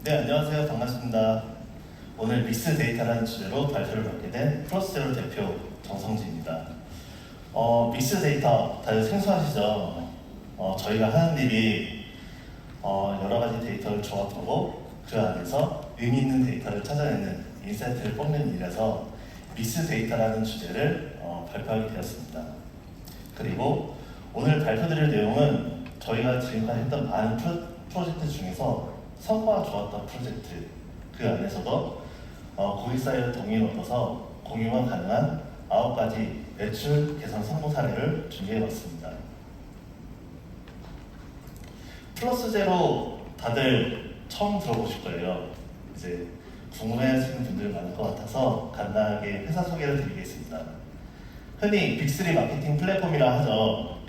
네, 안녕하세요. 반갑습니다. 오늘 믹스 데이터라는 주제로 발표를 맡게 된 플러스제로 대표 정성진입니다. 믹스 데이터 다들 생소하시죠? 저희가 하는 일이 여러 가지 데이터를 조합하고 그 안에서 의미 있는 데이터를 찾아내는 인사이트를 뽑는 일에서 믹스 데이터라는 주제를 발표하게 되었습니다. 그리고 오늘 발표드릴 내용은 저희가 지금까지 했던 많은 프로젝트 중에서 성과가 좋았던 프로젝트, 그 안에서도 고객사의 동의를 얻어서 공유가 가능한 9가지 매출 개선 성공 사례를 준비해봤습니다. 플러스제로 다들 처음 들어보실 거예요. 이제 궁금해하시는 분들 많을 것 같아서 간단하게 회사 소개를 드리겠습니다. 흔히 빅3 마케팅 플랫폼이라 하죠.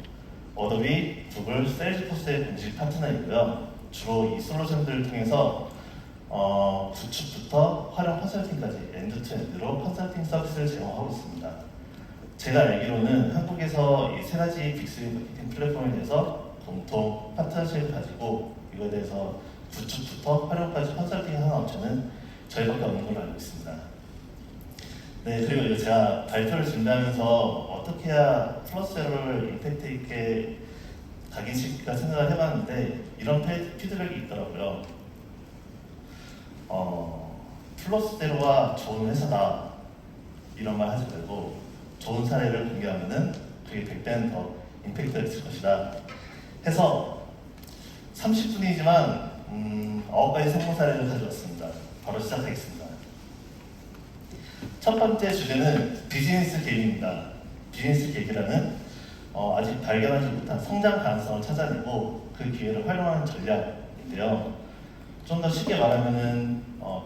어도비, 구글, 세일즈포스의 공식 파트너이고요. 주로 이 솔루션들을 통해서 구축부터 활용 컨설팅까지 엔드투엔드로 컨설팅 서비스를 제공하고 있습니다. 제가 알기로는 한국에서 이 세 가지 빅3 마케팅 플랫폼에 대해서 공통 파트너십을 가지고 이거에 대해서 구축부터 활용까지 컨설팅하는 업체는 저희밖에 없는 걸로 알고 있습니다. 네, 그리고 제가 발표를 준비하면서 어떻게 해야 플러스제로를 임팩트 있게 각인시킬까 생각을 해봤는데 이런 피드백이 있더라고요. 플러스제로가 좋은 회사다 이런 말 하지 말고 좋은 사례를 공개하면은 그게 100배는 더 임팩트가 있을 것이다 해서 30분이지만 9가지 성공 사례를 가져왔습니다. 바로 시작하겠습니다. 첫 번째 주제는 비즈니스 계획입니다. 비즈니스 계획이라는 아직 발견하지 못한 성장 가능성을 찾아내고 그 기회를 활용하는 전략인데요. 좀 더 쉽게 말하면은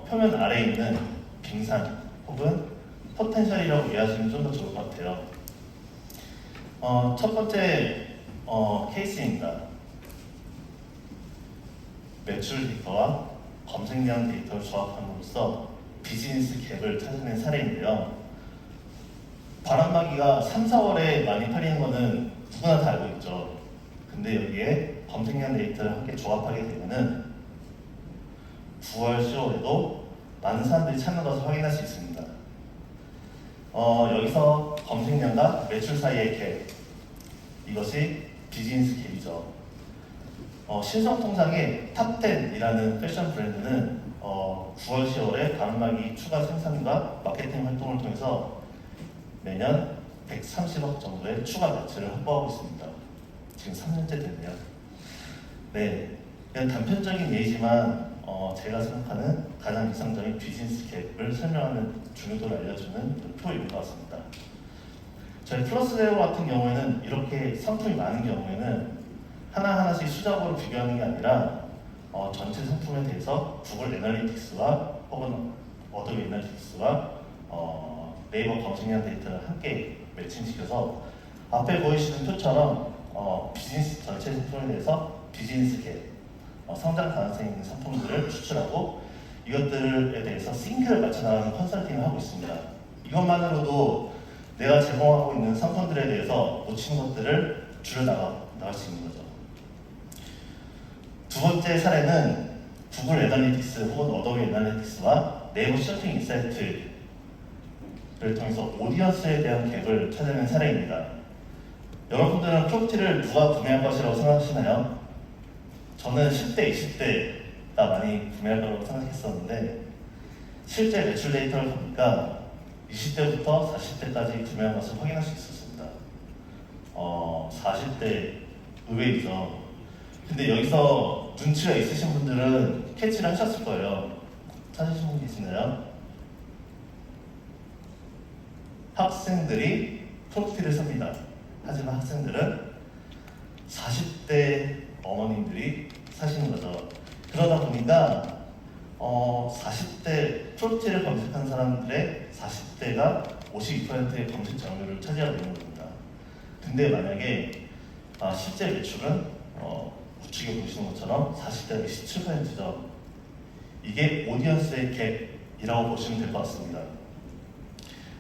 표면 아래에 있는 빙산 혹은 포텐셜이라고 이해하시면 좀 더 좋을 것 같아요. 첫 번째 케이스입니다. 매출 데이터와 검색량 데이터를 조합함으로써 비즈니스 갭을 찾아낸 사례인데요. 바람막이가 3, 4월에 많이 팔리는 거는 누구나 다 알고 있죠. 근데 여기에 검색량 데이터를 함께 조합하게 되면은 9월, 10월에도 많은 사람들이 찾는 것을 확인할 수 있습니다. 여기서 검색량과 매출 사이의 갭, 이것이 비즈니스 갭이죠. 신성통상의 탑10이라는 패션 브랜드는 9월, 10월에 바람막이 추가 생산과 마케팅 활동을 통해서 매년 130억 정도의 추가 매출을 확보하고 있습니다. 지금 3년째 됐네요. 네, 그냥 단편적인 예이지만 제가 생각하는 가장 이상적인 비즈니스 갭을 설명하는 중요도를 알려주는 표인 것 같습니다. 저희 플러스제로 같은 경우에는 이렇게 상품이 많은 경우에는 하나하나씩 수작업으로 비교하는 게 아니라 전체 상품에 대해서 구글 애널리틱스와 혹은 어도비 애널리틱스와 네이버 검색량 데이터를 함께 매칭시켜서 앞에 보이시는 표처럼 비즈니스 전체 상품에 대해서 비즈니스 갭, 성장 가능성이 있는 상품들을 추출하고 이것들에 대해서 싱크를 맞춰나가는 컨설팅을 하고 있습니다. 이것만으로도 내가 제공하고 있는 상품들에 대해서 놓친 것들을 줄여나갈 수 있는 거죠. 두 번째 사례는 구글 애널리틱스 혹은 어도비 애널리틱스와 네이버 쇼핑 인사이트를 통해서 오디언스에 대한 갭을 찾아낸 사례입니다. 여러분들은 프로per티를 누가 구매할 것이라고 생각하시나요? 저는 10대, 20대가 많이 구매할 거라고 생각했었는데 실제 매출 데이터를 보니까 20대부터 40대까지 구매한 것을 확인할 수 있었습니다. 40대 의외이죠. 근데 여기서 눈치가 있으신 분들은 캐치를 하셨을 거예요. 찾으신 분 계시나요? 학생들이 프로per티를 삽니다. 하지만 학생들은 40대 어머님들이 사시는 거죠. 그러다 보니까 40대 프로per티를 검색한 사람들의 40대가 52%의 검색 점유율을 차지하고 있는 겁니다. 근데 만약에 실제 매출은 우측에 보시는 것처럼 40대가 27%죠. 이게 오디언스의 갭이라고 보시면 될 것 같습니다.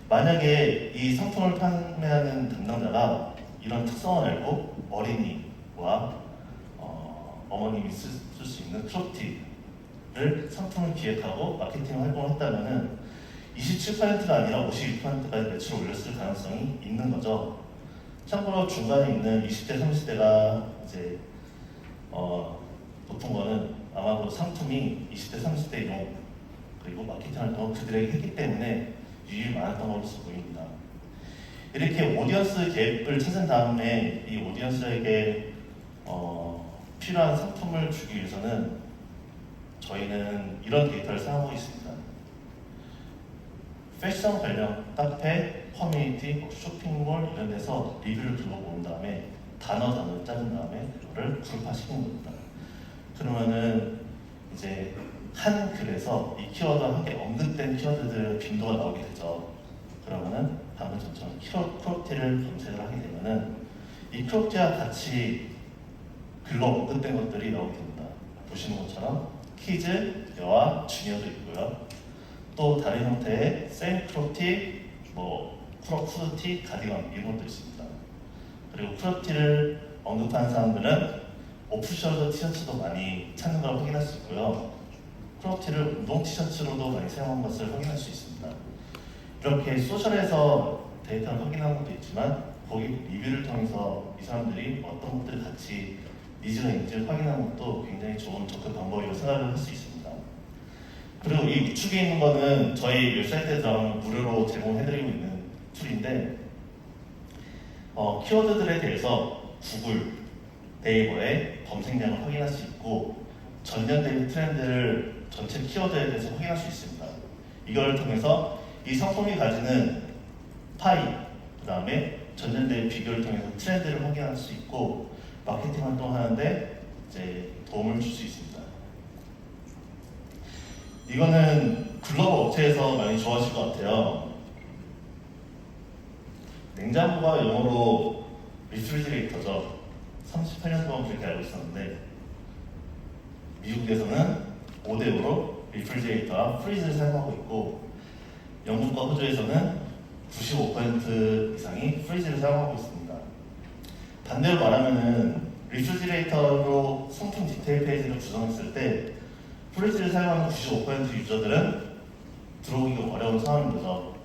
만약에 이 상품을 판매하는 담당자가 이런 특성을 알고 어린이와 어머님이 쓸 수 있는 프로per티를 상품을 기획하고 마케팅 활동을 했다면은 27%가 아니라 52%까지 매출을 올렸을 가능성이 있는 거죠. 참고로 중간에 있는 20대, 30대가 이제 높은 거는 아마도 상품이 20대, 30대용 그리고 마케팅 활동을 그들에게 했기 때문에 유입이 많았던 것으로 보입니다. 이렇게 오디언스 갭을 찾은 다음에 이 오디언스에게 필요한 상품을 주기 위해서는 저희는 이런 데이터를 사용하고 있습니다. 패션 관련 카페, 커뮤니티, 쇼핑몰 이런 데서 리뷰를 들어본 다음에 단어를 짜는 다음에 그거를 그룹화시키는 겁니다. 그러면은 이제 한 글에서 이 키워드와 함께 언급된 키워드들의 빈도가 나오게 되죠. 그러면은 방금 전처럼 크롭티를 검색을 하게 되면은 이 크롭티와 같이 글로 언급된 것들이 나오게 됩니다. 보시는 것처럼 키즈, 여아, 주니어도 있고요. 또 다른 형태의 생 크롭티, 후드티, 가디건 이런 것도 있습니다. 그리고 크롭티를 언급한 사람들은 오프숄더 티셔츠도 많이 찾는 걸 확인할 수 있고요. 크롭티를 운동 티셔츠로도 많이 사용한 것을 확인할 수 있습니다. 이렇게 소셜에서 데이터를 확인하는 것도 있지만 거기 리뷰를 통해서 이 사람들이 어떤 것들을 같이 니즈가 있는지를 확인하는 것도 굉장히 좋은 접근 방법이라고 생각을 할 수 있습니다. 그리고 이 우측에 있는 거는 저희 웹사이트에 들어가면 무료로 제공해드리고 있는 툴인데 키워드들에 대해서 구글, 네이버의 검색량을 확인할 수 있고 전년 대비 트렌드를 전체 키워드에 대해서 확인할 수 있습니다. 이걸 통해서 이 상품이 가지는 파이, 그 다음에 전년 대비 비교를 통해서 트렌드를 확인할 수 있고 마케팅 활동하는데 이제 도움을 줄 수 있습니다. 이거는 글로벌 업체에서 많이 좋아하실 것 같아요. 냉장고가 영어로 리프리지레이터죠. 38년 동안 그렇게 알고 있었는데 미국에서는 5대5로 리프리지레이터와 프리즈를 사용하고 있고 영국과 호주에서는 95% 이상이 프리즈를 사용하고 있습니다. 반대로 말하면은 리프리지레이터로 상품 디테일 페이지를 구성했을 때 프리즈를 사용하는 95% 유저들은 들어오기가 어려운 상황인 거죠.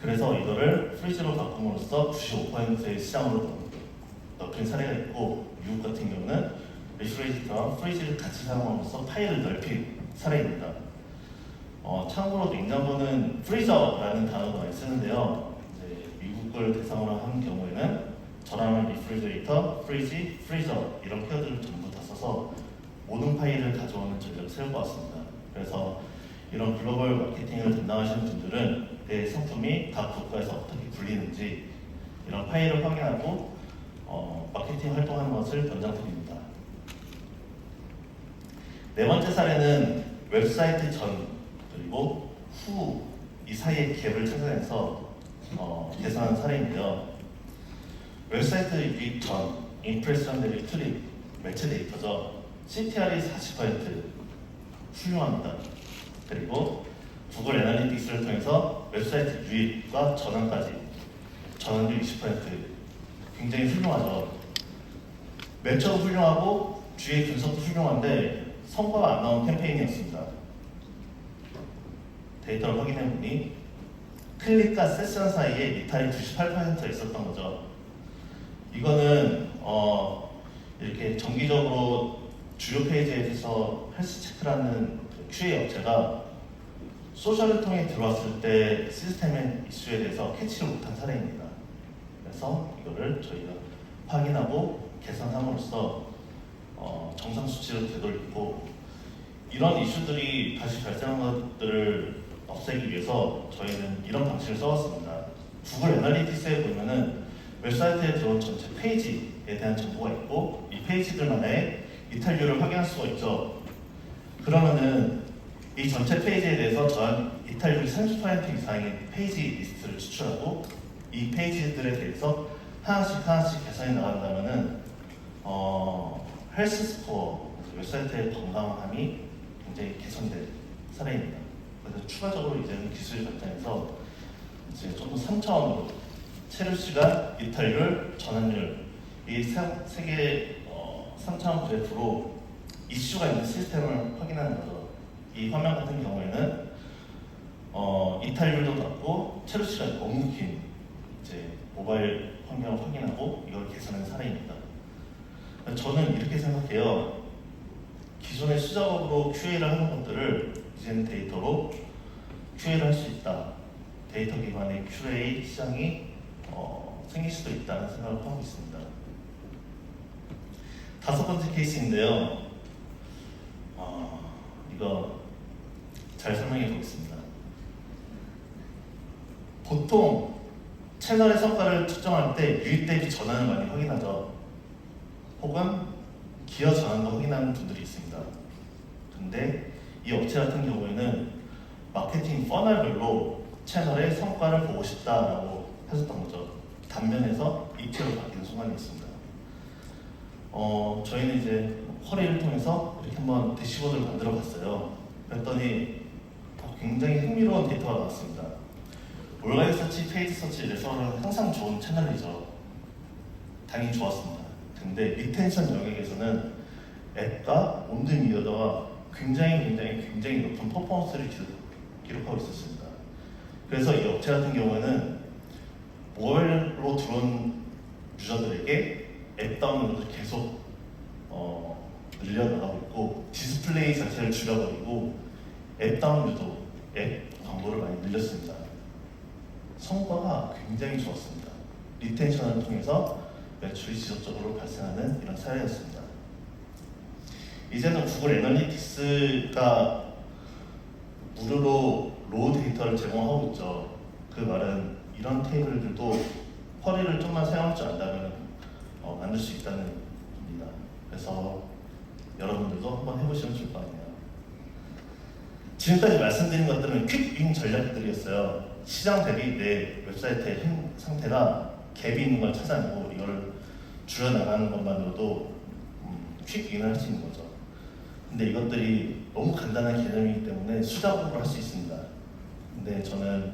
그래서 이거를 프리즈로 바꿈으로써 95%의 시장으로 넓힌 사례가 있고 미국 같은 경우는 리프리지레이터와 프리즈를 같이 사용함으로써 파일을 넓힌 사례입니다. 참고로 냉장고는 프리저라는 단어도 많이 쓰는데요. 이제 미국을 대상으로 한 경우에는 저렴한 리프리지레이터, 프리지, 프리저 이런 키워드를 전부 다 써서 모든 파일을 가져오는 전략을 세울 것 같습니다. 그래서 이런 글로벌 마케팅을 담당하시는 분들은 내 상품이 각 국가에서 어떻게 굴리는지 이런 파일을 확인하고 마케팅 활동하는 것을 권장드립니다. 네 번째 사례는 웹사이트 전 그리고 후 이 사이의 갭을 찾아내서 개선한 사례인데요. 웹사이트 유입 전, 임프레션 대비 클릭, 매체 데이터죠. CTR이 40% 훌륭합니다. 그리고 구글 애널리틱스를 통해서 웹사이트 유입과 전환까지 전환율 20% 굉장히 훌륭하죠. 매체도 훌륭하고 주의 분석도 훌륭한데 성과가 안 나온 캠페인이었습니다. 데이터를 확인해보니 클릭과 세션 사이에 이탈이 98%가 있었던 거죠. 이거는 이렇게 정기적으로 주요 페이지에 대해서 헬스 체크라는 QA 업체가 소셜을 통해 들어왔을 때 시스템의 이슈에 대해서 캐치를 못한 사례입니다. 그래서 이거를 저희가 확인하고 개선함으로써 정상 수치로 되돌리고 이런 이슈들이 다시 발생한 것들을 없애기 위해서 저희는 이런 방식을 써왔습니다. 구글 애널리틱스에 보면은 웹사이트에 들어온 전체 페이지에 대한 정보가 있고 이 페이지들만의 이탈률을 확인할 수가 있죠. 그러면은 이 전체 페이지에 대해서 이탈률이 30% 이상의 페이지 리스트를 추출하고 이 페이지들에 대해서 하나씩 개선해 나간다면은 헬스 스코어, 웹사이트의 건강함이 굉장히 개선된 사례입니다. 그래서 추가적으로 이제는 기술이 발전해서 이제 좀 더 3차원으로 체류 시간, 이탈률, 전환율 이 세 개 3차원 그래프로 이슈가 있는 시스템을 확인하는 거죠. 이 화면 같은 경우에는 이탈률도 낮고 체류 시간이 너무 긴 이제 모바일 환경을 확인하고 이걸 계산하는 사례입니다. 저는 이렇게 생각해요. 기존의 수작업으로 QA를 하는 것들을 이제는 데이터로 QA를 할 수 있다. 데이터 기반의 QA 시장이 생길 수도 있다는 생각을 하고 있습니다. 다섯 번째 케이스인데요. 이거 잘 설명해 보겠습니다. 보통 채널의 성과를 측정할 때 유입 대비 전환을 많이 확인하죠. 혹은 기여 전환도 확인하는 분들이 있습니다. 근데 이 업체 같은 경우에는 마케팅 퍼널별로 채널의 성과를 보고 싶다라고 하셨던 거죠. 단면에서 입체로 바뀌는 순간이 있습니다. 저희는 이제 쿼리를 통해서 이렇게 한번 대시보드를 만들어 봤어요. 그랬더니 굉장히 흥미로운 데이터가 나왔습니다. 온라인 서치, 페이드 서치, 레퍼럴은 항상 좋은 채널이죠. 당연히 좋았습니다. 근데 리텐션 영역에서는 앱과 온든 미디어가 굉장히 높은 퍼포먼스를 기록하고 있었습니다. 그래서 이 업체 같은 경우에는 모바일로 들어온 유저들에게 앱 다운로드를 계속 늘려나가고 있고 디스플레이 자체를 줄여버리고 앱 다운로드, 앱 광고를 많이 늘렸습니다. 성과가 굉장히 좋았습니다. 리텐션을 통해서 매출이 지속적으로 발생하는 이런 사례였습니다. 이제는 구글 애널리틱스가 무료로 로우 데이터를 제공하고 있죠. 그 말은 이런 테이블들도 쿼리를 좀만 사용할 줄 안다면 만들 수 있다는 겁니다. 그래서 여러분들도 한번 해보시면 좋을 것 같네요. 지금까지 말씀드린 것들은 퀵윙 전략들이었어요. 시장 대비 내 웹사이트의 상태가 갭이 있는 걸 찾아내고 이거를 줄여나가는 것만으로도 퀵윙을 할 수 있는 거죠. 근데 이것들이 너무 간단한 개념이기 때문에 수작업으로 할 수 있습니다. 근데 저는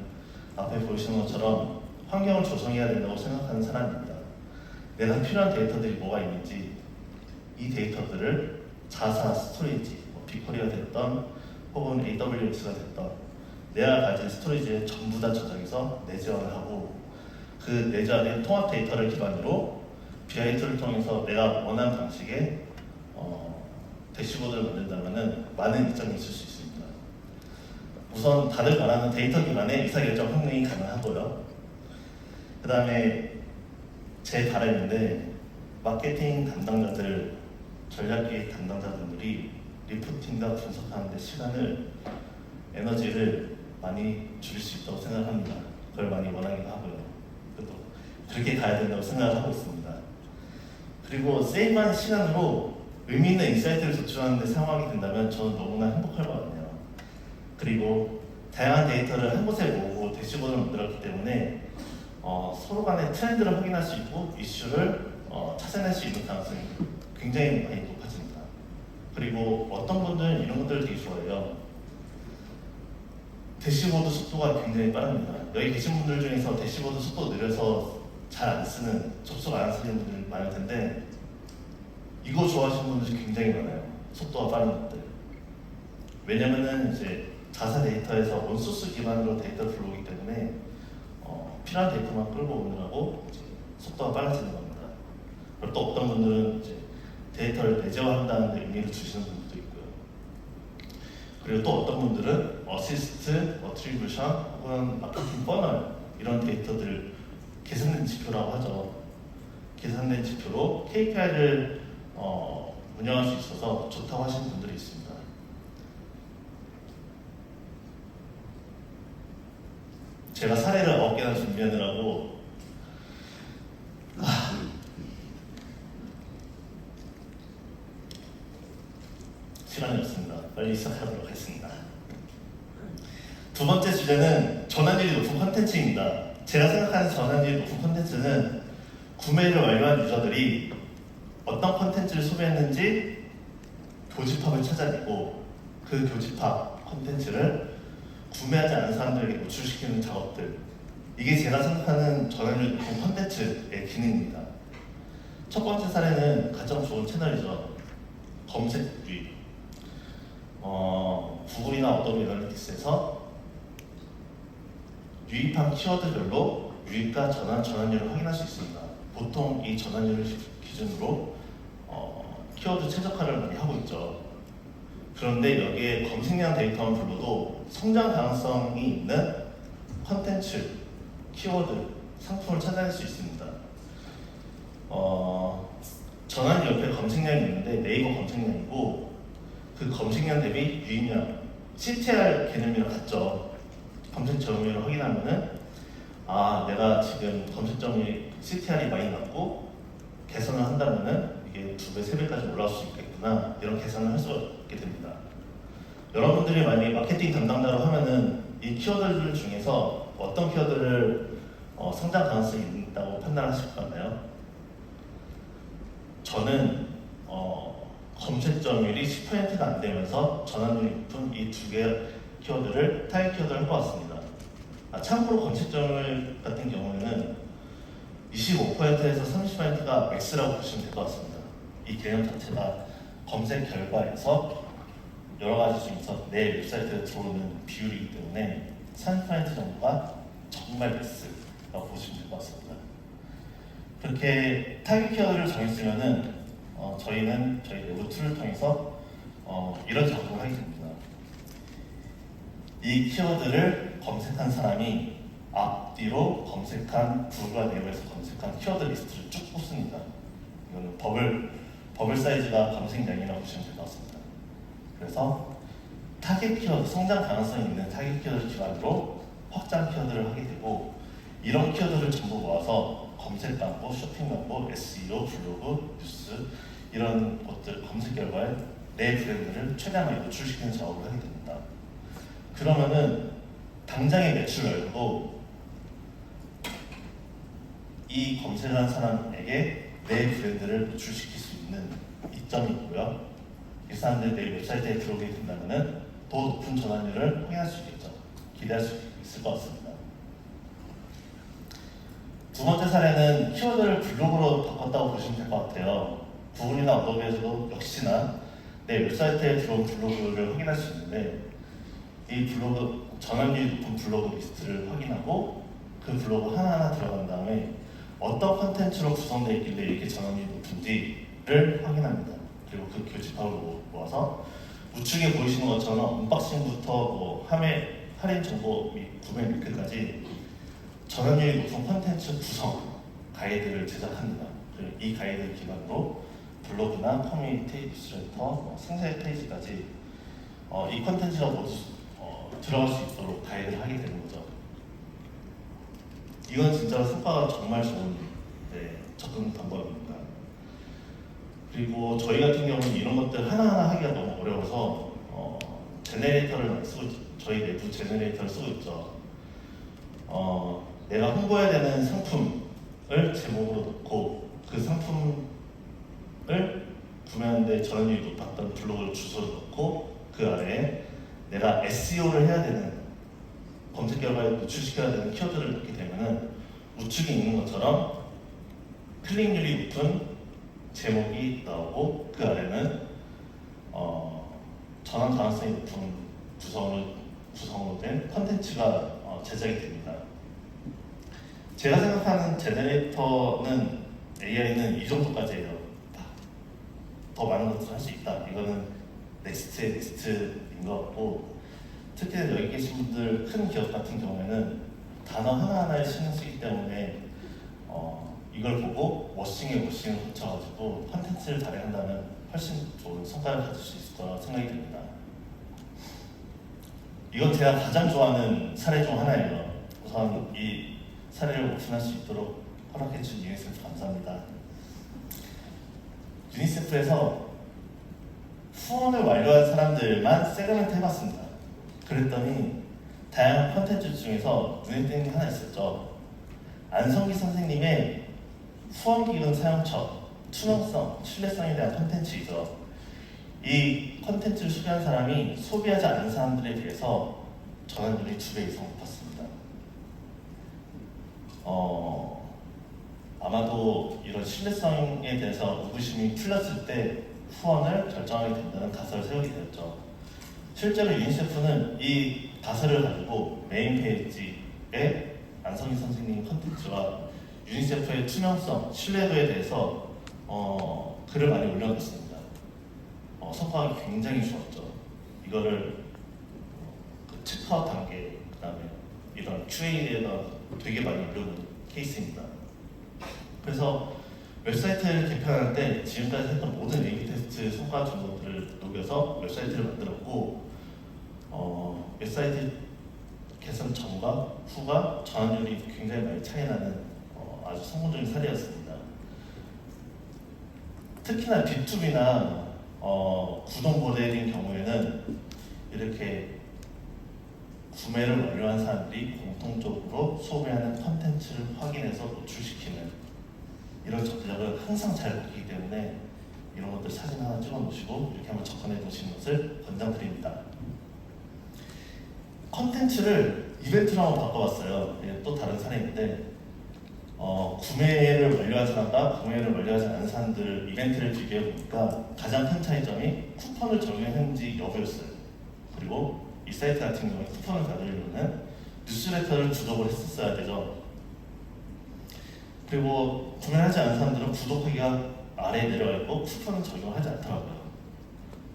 앞에 보시는 것처럼 환경을 조성해야 된다고 생각하는 사람입니다. 내가 필요한 데이터들이 뭐가 있는지 이 데이터들을 자사 스토리지, 빅쿼리가 됐던 혹은 AWS가 됐던 내가 가진 스토리지에 전부 다 저장해서 내재화를 하고 그 내재화된 통합 데이터를 기반으로 BI 툴을 통해서 내가 원하는 방식의 대시보드를 만든다면 많은 이점이 있을 수 있습니다. 우선 다들 말하는 데이터 기반의 의사결정 확립이 가능하고요. 그 다음에 제 바람인데 마케팅 담당자들, 전략기획 담당자분들이 리포팅과 분석하는 데 시간을, 에너지를 많이 줄일 수 있다고 생각합니다. 그걸 많이 원하기도 하고요. 그래도 그렇게 가야 된다고 생각을 하고 있습니다. 그리고 세이브한 시간으로 의미 있는 인사이트를 도출하는 데 사용하게 된다면 저는 너무나 행복할 것 같네요. 그리고 다양한 데이터를 한 곳에 모으고 대시보드를 만들었기 때문에 서로 간의 트렌드를 확인할 수 있고 이슈를 찾아낼 수 있는 가능성이 굉장히 많이 높아집니다. 그리고 어떤 분들은 이런 것들을 되게 좋아해요. 대시보드 속도가 굉장히 빠릅니다. 여기 계신 분들 중에서 대시보드 속도 느려서 잘 안 쓰는, 접속 안 하시는 분들 많을 텐데 이거 좋아하시는 분들이 굉장히 많아요. 속도가 빠른 것들. 왜냐면은 이제 자사 데이터에서 원소스 기반으로 데이터를 불러오기 때문에 필요한 데이터만 끌고 오느라고 이제 속도가 빨라지는 겁니다. 그리고 또 어떤 분들은 이제 데이터를 내재화한다는 데 의미를 주시는 분들도 있고요. 그리고 또 어떤 분들은 어시스트, 어트리뷰션 혹은 마케팅 퍼널 이런 데이터들 계산된 지표라고 하죠. 계산된 지표로 KPI를 운영할 수 있어서 좋다고 하시는 분들이 있습니다. 제가 사례를 9개나 준비하느라고 시간이 없습니다. 빨리 시작하도록 하겠습니다. 두 번째 주제는 전환율이 높은 콘텐츠입니다. 제가 생각하는 전환율이 높은 콘텐츠는 구매를 완료한 유저들이 어떤 콘텐츠를 소비했는지 교집합을 찾아내고 그 교집합 콘텐츠를 구매하지 않은 사람들에게 노출시키는 작업들, 이게 제가 생각하는 전환율 높은 콘텐츠의 기능입니다. 첫 번째 사례는 가장 좋은 채널이죠. 검색 유입. 구글이나 어도비 애널리틱스에서 유입한 키워드별로 유입과 전환율을 확인할 수 있습니다. 보통 이 전환율을 기준으로 키워드 최적화를 많이 하고 있죠. 그런데 여기에 검색량 데이터만 불러도 성장 가능성이 있는 컨텐츠, 키워드, 상품을 찾아낼 수 있습니다. 전환율 옆에 검색량이 있는데 네이버 검색량이고 그 검색량 대비 유입량, CTR 개념이랑 같죠. 검색 점유율을 확인하면은 내가 지금 검색점이 CTR이 많이 낮고 개선을 한다면은 이게 2배, 3배까지 올라올 수 있겠구나 이런 계산을 할 수 있게 됩니다. 여러분들이 만약에 마케팅 담당자로 하면은 이 키워드들 중에서 어떤 키워드를 성장 가능성이 있다고 판단하실 것 같나요? 저는 검색 점유율이 10%가 안 되면서 전환율이 높은 이 2개 키워드를 타겟 키워드를 해보았습니다. 참고로 검색 점유율 같은 경우에는 25%에서 30%가 맥스라고 보시면 될 것 같습니다. 이 개념 자체가 검색 결과에서 여러 가지 중에서 내 웹사이트에 들어오는 비율이기 때문에 30% 정도가 정말 맥스라고 보시면 될 것 같습니다. 그렇게 타겟 키워드를 정했으면은 저희는 저희 내부 툴을 통해서 이런 작업을 하게 됩니다. 이 키워드를 검색한 사람이 앞뒤로 검색한 구글과 네이버에서 검색한 키워드 리스트를 쭉 뽑습니다. 이거는 버블 사이즈가 검색량이라고 보시면 될 것 같습니다. 그래서 타겟 키워드, 성장 가능성이 있는 타겟 키워드를 기반으로 확장 키워드를 하게 되고 이런 키워드를 전부 모아서 검색 광고, 쇼핑 광고, SEO, 블로그, 뉴스 이런 것들 검색 결과에 내 브랜드를 최대한 많이 노출시키는 작업을 하게 됩니다. 그러면은 당장의 매출 말고도 이 검색한 사람에게 내 브랜드를 노출시킬 수 있는 이점이 있고요. 이 사람들이 내 웹사이트에 들어오게 된다면 더 높은 전환율을 확인할 수 있겠죠. 기대할 수 있을 것 같습니다. 두 번째 사례는 키워드를 블로그로 바꿨다고 보시면 될 것 같아요. 구글이나 어도비에서도 역시나 내 웹사이트에 들어온 블로그를 확인할 수 있는데 이 블로그 전환율이 높은 블로그 리스트를 확인하고 그 블로그 하나하나 들어간 다음에 어떤 컨텐츠로 구성되어 있길래 이렇게 전환율이 높은지를 확인합니다. 그리고 그 교집합을 모아서 우측에 보이시는 것처럼 언박싱부터 할인 정보 및 구매 링크까지 전환율이 높은 컨텐츠 구성 가이드를 제작합니다. 그리고 이 가이드를 기반으로 블로그나 커뮤니티, 뉴스레터, 생태 페이지까지 이 컨텐츠가 모두 들어갈 수 있도록 가이드를 하게 되는 거죠. 이건 진짜 성과가 정말 좋은 접근 방법입니다. 그리고 저희 같은 경우는 이런 것들 하나하나 하기가 너무 어려워서 제네레이터를 많이 쓰고 있죠. 저희 내부 제네레이터를 쓰고 있죠. 내가 홍보해야 되는 상품을 제목으로 넣고 그 상품을 구매하는데 전환율이 높았던 블로그 주소를 넣고 그 아래에 내가 SEO를 해야 되는 검색 결과에 노출시켜야 되는 키워드를 넣게 되면은 우측에 있는 것처럼 클릭률이 높은 제목이 나오고 그 아래는 전환 가능성이 높은 구성으로 된 컨텐츠가 제작이 됩니다. 제가 생각하는 제네레이터는 AI는 이 정도까지예요. 더 많은 것들을 할 수 있다. 이거는 넥스트의 넥스트인 것 같고 특히 여기 계신 분들 큰 기업 같은 경우에는 단어 하나하나에 신경 쓰기 때문에 이걸 보고 워싱을 거쳐가지고 컨텐츠를 발행한다면 훨씬 좋은 성과를 가질 수 있을 거라고 생각이 됩니다. 이건 제가 가장 좋아하는 사례 중 하나예요. 우선 이 사례를 오픈할 수 있도록 허락해준 유니세프 감사합니다. 유니세프에서 후원을 완료한 사람들만 세그멘트 해봤습니다. 그랬더니 다양한 컨텐츠 중에서 눈에 띄는 게 하나 있었죠. 안성기 선생님의 후원기금 사용처, 투명성, 신뢰성에 대한 컨텐츠이죠. 이 컨텐츠를 소비한 사람이 소비하지 않은 사람들에 비해서 전환율이 2배 이상 높았습니다. 아마도 이런 신뢰성에 대해서 의구심이 풀렸을 때 후원을 결정하게 된다는 가설을 세우게 되었죠. 실제로 유니세프는 이 가설을 가지고 메인 페이지에 안성희 선생님 컨텐츠와 유니세프의 투명성, 신뢰도에 대해서 글을 많이 올려놨습니다. 성과가 굉장히 좋았죠. 이거를 그 체크아웃 단계, 그 다음에 이런 QA에다 되게 많이 올려놓은 케이스입니다. 그래서 웹사이트를 개편할 때 지금까지 했던 모든 A/B 테스트 성과 정보들을 녹여서 웹사이트를 만들었고, 웹사이트 개선 전과 후가 전환율이 굉장히 많이 차이 나는 아주 성공적인 사례였습니다. 특히나 B2B나 구독 모델인 경우에는 이렇게 구매를 완료한 사람들이 공통적으로 소비하는 컨텐츠를 확인해서 노출시키는 이런 전략을 항상 잘 보기 때문에 이런 것들 사진 하나 찍어 놓으시고 이렇게 한번 접근해 보시는 것을 권장드립니다. 컨텐츠를 이벤트로 한번 바꿔봤어요. 또 다른 사례인데 구매를 완료한 사람과 구매를 완료하지 않은 사람들 이벤트를 비교해 보니까 가장 큰 차이점이 쿠폰을 적용했는지 여부였어요. 그리고 이 사이트 같은 경우에 쿠폰을 받으려면 뉴스레터를 구독을 했었어야 되죠. 그리고 구매하지 않은 사람들은 구독하기가 아래에 내려가 있고 쿠폰은 적용하지 않더라고요.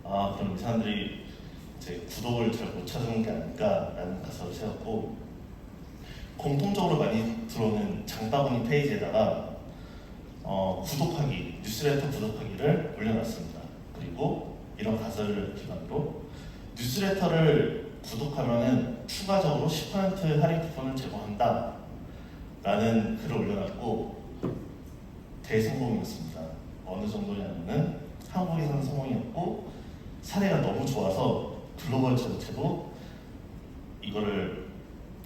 그럼 이 사람들이 이제 구독을 잘 못 찾는 게 아닐까라는 가설을 세웠고, 공통적으로 많이 들어오는 장바구니 페이지에다가 구독하기, 뉴스레터 구독하기를 올려놨습니다. 그리고 이런 가설을 기반으로 뉴스레터를 구독하면은 추가적으로 10% 할인 쿠폰을 제공한다 라는 글을 올려놨고 대성공이었습니다. 어느 정도냐면은 한국에서는 성공이었고 사례가 너무 좋아서 글로벌 전체도 이거를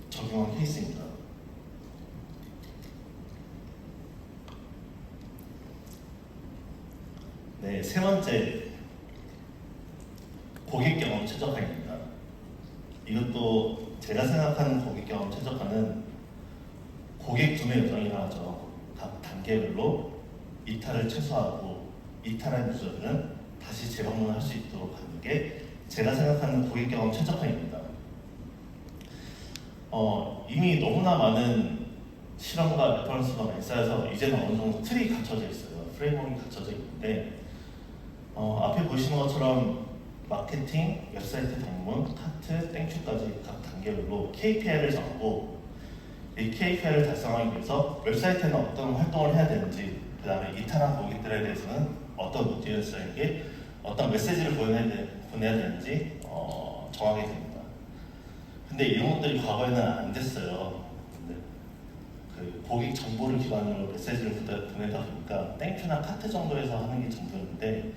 적용한 케이스입니다. 네, 세 번째 고객 경험 최적화입니다. 이것도 제가 생각하는 고객 경험 최적화는 고객 구매 여정이라 하죠. 각 단계별로 이탈을 최소화하고 이탈한 유저들은 다시 재방문할 수 있도록 하는 게 제가 생각하는 고객 경험 최적화입니다. 이미 너무나 많은 실험과 레퍼런스가 많이 쌓여서 이제는 어느 정도 틀이 갖춰져 있어요. 프레임워크가 갖춰져 있는데 앞에 보시는 것처럼 마케팅, 웹사이트 방문, 카트, 땡큐까지 각 단계별로 KPI를 정하고 이 KPI를 달성하기 위해서 웹사이트에는 어떤 활동을 해야 되는지, 그 다음에 이탈한 고객들에 대해서는 어떤 오디언스에게 어떤 메시지를 보내야 되는지 정하게 됩니다. 근데 이런 것들이 과거에는 안 됐어요. 근데 그 고객 정보를 기반으로 메시지를 보내다 보니까 땡큐나 카트 정도에서 하는 게 정도였는데,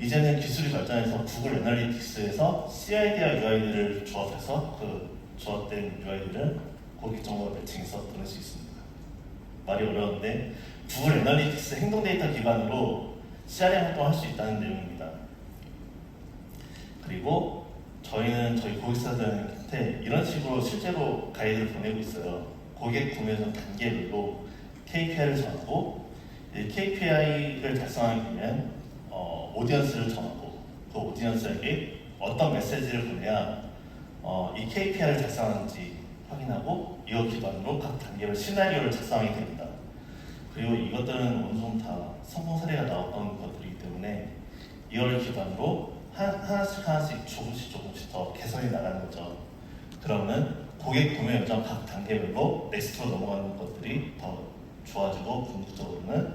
이제는 기술이 발전해서 구글 애널리틱스에서 CID와 UID를 조합해서 그 조합된 UID를 고객 정보와 매칭해서 보낼 수 있습니다. 말이 어려운데 구글 애널리틱스 행동 데이터 기반으로 CRM 활동을 할 수 있다는 내용입니다. 그리고 저희는 저희 고객사들한테 이런 식으로 실제로 가이드를 보내고 있어요. 고객 구매 전 단계별로 KPI를 정하고 이 KPI를 달성하기 위한 오디언스를 정하고 그 오디언스에게 어떤 메시지를 보내야 이 KPI를 달성하는지 확인하고 이걸 기반으로 각 단계별 시나리오를 작성하게 됩니다. 그리고 이것들은 어느 정도 다 성공 사례가 나왔던 것들이기 때문에 이걸 기반으로 하나씩 조금씩 더 개선이 나가는 거죠. 그러면 고객 구매 여정 각 단계별로 넥스트로 넘어가는 것들이 더 좋아지고 궁극적으로는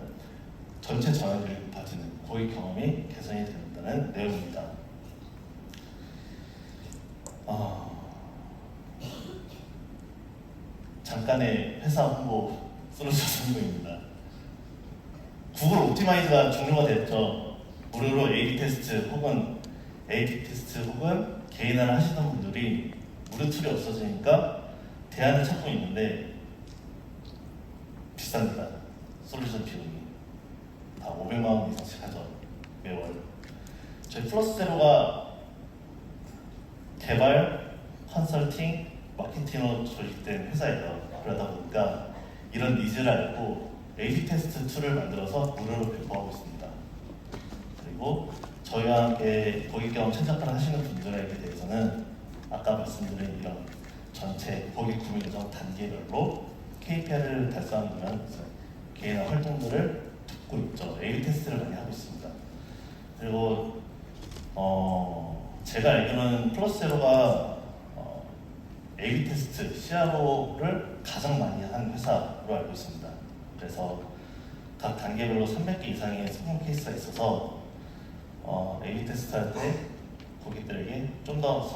전체 전환율이 높아지는 고객 경험이 개선이 된다는 내용입니다. 잠깐의 회사 홍보 솔루션 성공입니다. 구글 옵티마이즈가 종료가 됐죠. 무료로 A/B 테스트 혹은 개인화를 하시던 분들이 무료 툴이 없어지니까 대안을 찾고 있는데 비쌉니다. 솔루션 비용이 다 500만 원 이상씩 하죠. 매월. 저희 플러스 제로가 개발, 컨설팅, 마케팅으로 조직된 회사예요. 그러다 보니까 이런 니즈를 알고 A/B 테스트 툴을 만들어서 무료로 배포하고 있습니다. 그리고 저희와 함께 고객 경험 최적화를 하시는 분들에게 대해서는 아까 말씀드린 이런 전체 고객 구매 과정 단계별로 KPI를 달성하기 위한 개인화 활동들을 돕고 있죠. A/B 테스트를 많이 하고 있습니다. 그리고 제가 알기로는 플러스제로가 A/B 테스트, CRO를 가장 많이 한 회사로 알고 있습니다. 그래서 각 단계별로 300개 이상의 성공 케이스가 있어서 A/B 테스트 할 때 고객들에게 좀 더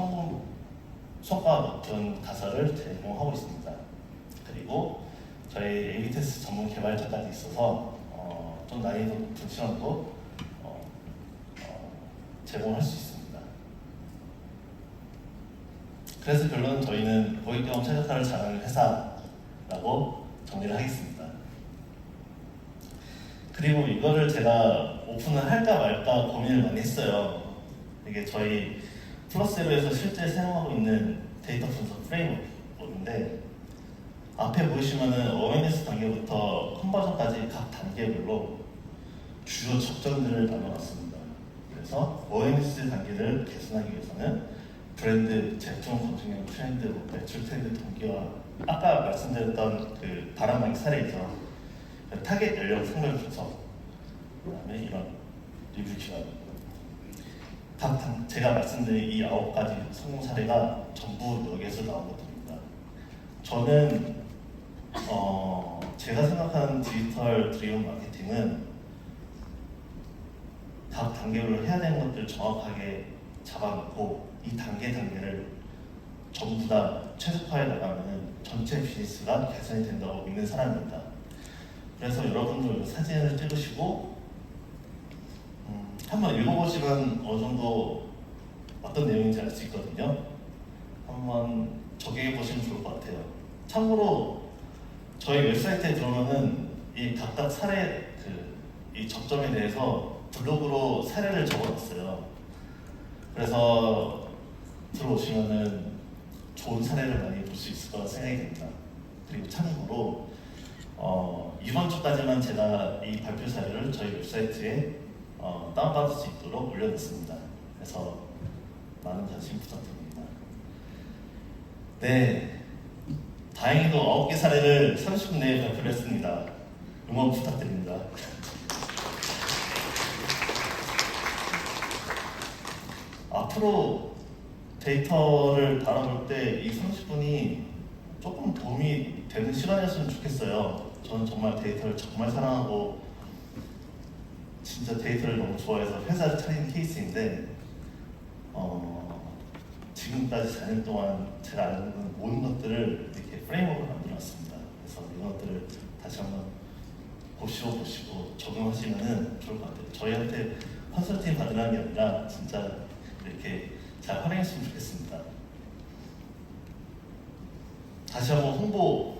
성과가 높은 가설을 제공하고 있습니다. 그리고 저희 A/B 테스트 전문 개발자까지 있어서 좀 난이도 높은 시험도 제공할 수 있습니다. 그래서 결론은 저희는 고객 경험 최적화를 잘하는 회사라고 정리를 하겠습니다. 그리고 이거를 제가 오픈을 할까 말까 고민을 많이 했어요. 이게 저희 플러스제로에서 실제 사용하고 있는 데이터 분석 프레임워크인데 앞에 보시면은 어웨이니스 단계부터 컨버전까지 각 단계별로 주요 접점들을 나눠놨습니다. 그래서 어웨이니스 단계를 개선하기 위해서는 브랜드, 제품 검증력 트렌드, 매출 트렌드 동기화, 아까 말씀드렸던 그 바람막이 사례에서 타겟 연령 성별 분석, 그다음에 이런 리뷰 기반, 제가 말씀드린 이 9가지 성공 사례가 전부 여기에서 나온 것들입니다. 저는 제가 생각하는 디지털 드리븐 마케팅은 각 단계별로 해야 되는 것들을 정확하게 잡아놓고 이 단계를 전부 다 최적화해 나가면 전체 비즈니스가 개선이 된다고 믿는 사람입니다. 그래서 여러분들 사진을 찍으시고 한번 읽어보시면 어느 정도 어떤 내용인지 알 수 있거든요. 한번 적용해 보시면 좋을 것 같아요. 참고로 저희 웹사이트에 들어오면은 이 각각 사례 이 접점에 대해서 블로그로 사례를 적어놨어요. 그래서 들어오시면은 좋은 사례를 많이 볼 수 있을 거라 생각이 됩니다. 그리고 참고로 이번 주까지만 제가 이 발표 사례를 저희 웹사이트에 다운받을 수 있도록 올려놨습니다. 그래서 많은 관심 부탁드립니다. 네, 다행히도 9개 사례를 30분 내에 발표를 했습니다. 응원 부탁드립니다. 앞으로 데이터를 다뤄볼 때 이 30분이 조금 도움이 되는 시간이었으면 좋겠어요. 저는 정말 데이터를 정말 사랑하고 진짜 데이터를 너무 좋아해서 회사를 차린 케이스인데 지금까지 4년 동안 제가 알고 있는 모든 것들을 이렇게 프레임워크로 만들어놨습니다. 그래서 이것들을 다시 한번 보시고 적용하시면 좋을 것 같아요. 저희한테 컨설팅 받으라는 게 아니라 진짜 이렇게 잘 활용했으면 좋겠습니다. 다시 한번 홍보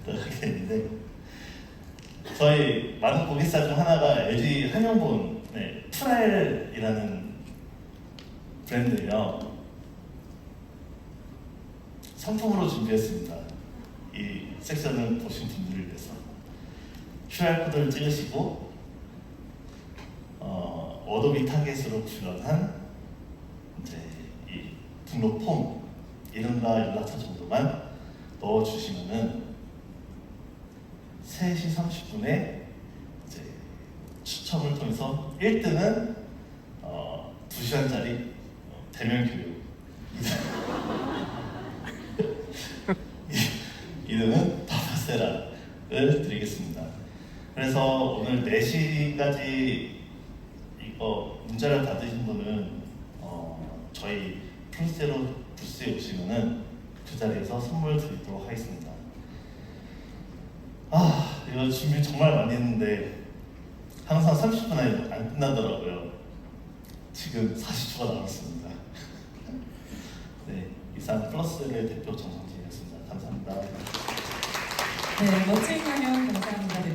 하겠는데 저희 많은 고객사 중 하나가 LG 한영본의 프라일이라는 브랜드예요. 상품으로 준비했습니다. 이 섹션을 보신 분들을 위해서 QR코드를 찍으시고 어도비 타겟으로 구현한 이제 이 등록 폼 이름과 연락처 정도만 넣어주시면은 3시 30분에 이제 추첨을 통해서 1등은 2시간짜리 대면 교육, 2등은 바바세라를 드리겠습니다. 그래서 오늘 4시까지 이거 문자를 받으신 분은 저희 플러스제로 부스에 오시면은 그 자리에서 선물 드리도록 하겠습니다. 이거 준비 정말 많이 했는데 항상 30분 안에 안 끝나더라고요. 지금 40초가 남았습니다. 네, 이상 플러스제로의 대표 정성진이었습니다. 감사합니다. 네, 멋진 강연 감사합니다.